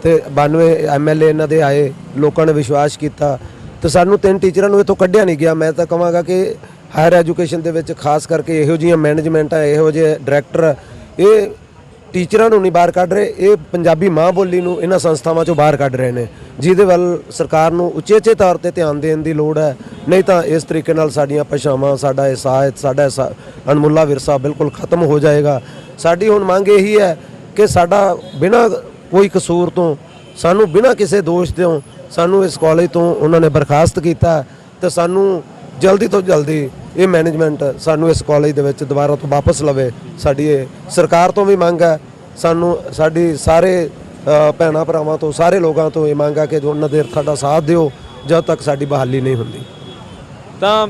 ਤੇ 92 ਐਮਐਲਏ ਇਹਨਾਂ ਦੇ ਆਏ, ਲੋਕਾਂ ਨੇ ਵਿਸ਼ਵਾਸ ਕੀਤਾ ਤੇ ਸਾਨੂੰ 3 ਟੀਚਰਾਂ ਨੂੰ ਇੱਥੋਂ ਕੱਢਿਆ ਨਹੀਂ ਗਿਆ। ਮੈਂ ਤਾਂ ਕਹਾਂਗਾ ਕਿ ਹਾਇਰ ਐਜੂਕੇਸ਼ਨ ਦੇ ਵਿੱਚ ਖਾਸ ਕਰਕੇ ਇਹੋ ਜਿਹੀਆਂ ਮੈਨੇਜਮੈਂਟਾਂ, ਇਹੋ ਜਿਹੇ ਡਾਇਰੈਕਟਰ ਇਹ ਟੀਚਰਾਂ ਨੂੰ ਨਹੀਂ ਬਾਹਰ ਕੱਢ ਰਹੇ, ਇਹ ਪੰਜਾਬੀ ਮਾਂ ਬੋਲੀ ਨੂੰ ਇਹਨਾਂ ਸੰਸਥਾਵਾਂ ਚੋਂ ਬਾਹਰ ਕੱਢ ਰਹੇ ਨੇ, ਜਿਹਦੇ ਵੱਲ ਸਰਕਾਰ ਨੂੰ ਉਚੇਚੇ ਤੌਰ ਤੇ ਧਿਆਨ ਦੇਣ ਦੀ ਲੋੜ ਹੈ। ਨਹੀਂ ਤਾਂ ਇਸ ਤਰੀਕੇ ਨਾਲ ਸਾਡੀਆਂ ਭਾਸ਼ਾਵਾਂ, ਸਾਡਾ ਸਾਹਿਤ, ਸਾਡਾ ਅਣਮੁੱਲਾ ਵਿਰਸਾ ਬਿਲਕੁਲ ਖਤਮ ਹੋ ਜਾਏਗਾ। ਸਾਡੀ ਹੁਣ ਮੰਗ ਇਹੀ ਹੈ ਕਿ ਸਾਡਾ ਬਿਨਾਂ ਕੋਈ ਕਸੂਰ ਤੋਂ, ਸਾਨੂੰ ਬਿਨਾਂ ਕਿਸੇ ਦੋਸ਼ ਤੋਂ ਸਾਨੂੰ ਇਸ ਕਾਲਜ ਤੋਂ ਉਹਨਾਂ ਨੇ ਬਰਖਾਸਤ ਕੀਤਾ ਤੇ ਸਾਨੂੰ ਜਲਦੀ ਤੋਂ ਜਲਦੀ ਇਹ ਮੈਨੇਜਮੈਂਟ ਸਾਨੂੰ ਇਸ ਕਾਲਜ ਦੇ ਵਿੱਚ ਦੁਬਾਰਾ ਤੋਂ ਵਾਪਸ ਲਵੇ। ਸਾਡੀ ਇਹ ਸਰਕਾਰ ਤੋਂ ਵੀ ਮੰਗ ਹੈ, ਸਾਨੂੰ ਸਾਡੀ ਸਾਰੇ ਭੈਣਾਂ ਭਰਾਵਾਂ ਤੋਂ, ਸਾਰੇ ਲੋਕਾਂ ਤੋਂ ਇਹ ਮੰਗ ਹੈ ਕਿ ਉਹਨਾਂ ਦੇਰ ਸਾਡਾ ਸਾਥ ਦਿਓ ਜਦ ਤੱਕ ਸਾਡੀ ਬਹਾਲੀ ਨਹੀਂ ਹੁੰਦੀ। ਤਾਂ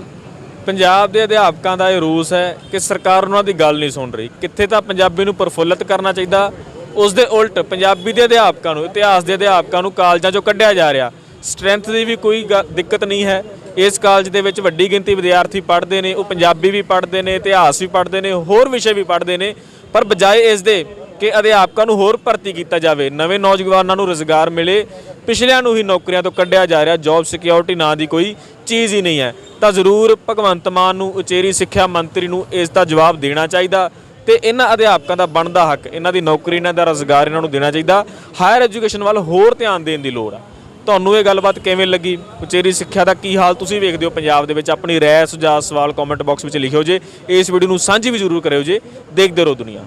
ਪੰਜਾਬ ਦੇ ਅਧਿਆਪਕਾਂ ਦਾ ਇਹ ਰੋਸ ਹੈ ਕਿ ਸਰਕਾਰ ਉਹਨਾਂ ਦੀ ਗੱਲ ਨਹੀਂ ਸੁਣ ਰਹੀ। ਕਿੱਥੇ ਤਾਂ ਪੰਜਾਬੀ ਨੂੰ ਪ੍ਰਫੁੱਲਤ ਕਰਨਾ ਚਾਹੀਦਾ, ਉਸ ਦੇ ਉਲਟ ਪੰਜਾਬੀ ਦੇ ਅਧਿਆਪਕਾਂ ਨੂੰ, ਇਤਿਹਾਸ ਦੇ ਅਧਿਆਪਕਾਂ ਨੂੰ ਕਾਲਜਾਂ 'ਚੋਂ ਕੱਢਿਆ ਜਾ ਰਿਹਾ। ਸਟਰੈਂਥ ਦੀ ਵੀ ਕੋਈ ਦਿੱਕਤ ਨਹੀਂ ਹੈ। ਇਸ ਕਾਲਜ ਦੇ ਵਿੱਚ ਵੱਡੀ ਗਿਣਤੀ ਵਿਦਿਆਰਥੀ ਪੜ੍ਹਦੇ ਨੇ, ਉਹ ਪੰਜਾਬੀ ਵੀ ਪੜ੍ਹਦੇ ਨੇ, ਇਤਿਹਾਸ ਵੀ ਪੜ੍ਹਦੇ ਨੇ, ਹੋਰ ਵਿਸ਼ੇ ਵੀ ਪੜ੍ਹਦੇ ਨੇ, ਪਰ ਬਜਾਏ ਇਸ ਦੇ ਕਿ ਅਧਿਆਪਕਾਂ ਨੂੰ ਹੋਰ ਭਰਤੀ ਕੀਤਾ ਜਾਵੇ, ਨਵੇਂ ਨੌਜਵਾਨਾਂ ਨੂੰ ਰੁਜ਼ਗਾਰ ਮਿਲੇ, ਪਿਛਲਿਆਂ ਨੂੰ ਹੀ ਨੌਕਰੀਆਂ ਤੋਂ ਕੱਢਿਆ ਜਾ ਰਿਹਾ। ਜੌਬ ਸਿਕਿਉਰਿਟੀ ਨਾਂ ਦੀ ਕੋਈ ਚੀਜ਼ ਹੀ ਨਹੀਂ ਹੈ। ਤਾਂ ਜ਼ਰੂਰ ਭਗਵੰਤ ਮਾਨ ਨੂੰ, ਉਚੇਰੀ ਸਿੱਖਿਆ ਮੰਤਰੀ ਨੂੰ ਇਸ ਦਾ ਜਵਾਬ ਦੇਣਾ ਚਾਹੀਦਾ ਤੇ ਇਹਨਾਂ ਅਧਿਆਪਕਾਂ ਦਾ ਬਣਦਾ ਹੱਕ, ਇਹਨਾਂ ਦੀ ਨੌਕਰੀ, ਇਹਨਾਂ ਦਾ ਰੁਜ਼ਗਾਰ ਇਹਨਾਂ ਨੂੰ ਦੇਣਾ ਚਾਹੀਦਾ। ਹਾਇਰ ਐਜੂਕੇਸ਼ਨ ਵੱਲ ਹੋਰ ਧਿਆਨ ਦੇਣ ਦੀ ਲੋੜ ਆ। ਤੁਹਾਨੂੰ ਇਹ ਗੱਲਬਾਤ ਕਿਵੇਂ ਲੱਗੀ? ਉਚੇਰੀ ਸਿੱਖਿਆ ਦਾ ਕੀ ਹਾਲ ਤੁਸੀਂ ਵੇਖਦੇ ਹੋ ਪੰਜਾਬ ਦੇ ਵਿੱਚ? ਆਪਣੀ ਰਾਏ, ਸੁਝਾਅ, ਸਵਾਲ ਕਮੈਂਟ ਬਾਕਸ ਵਿੱਚ ਲਿਖਿਓ ਜੇ। ਇਸ ਵੀਡੀਓ ਨੂੰ ਸਾਂਝੀ ਵੀ ਜ਼ਰੂਰ ਕਰਿਓ ਜੇ। ਦੇਖਦੇ ਰਹੋ ਦੁਨੀਆ।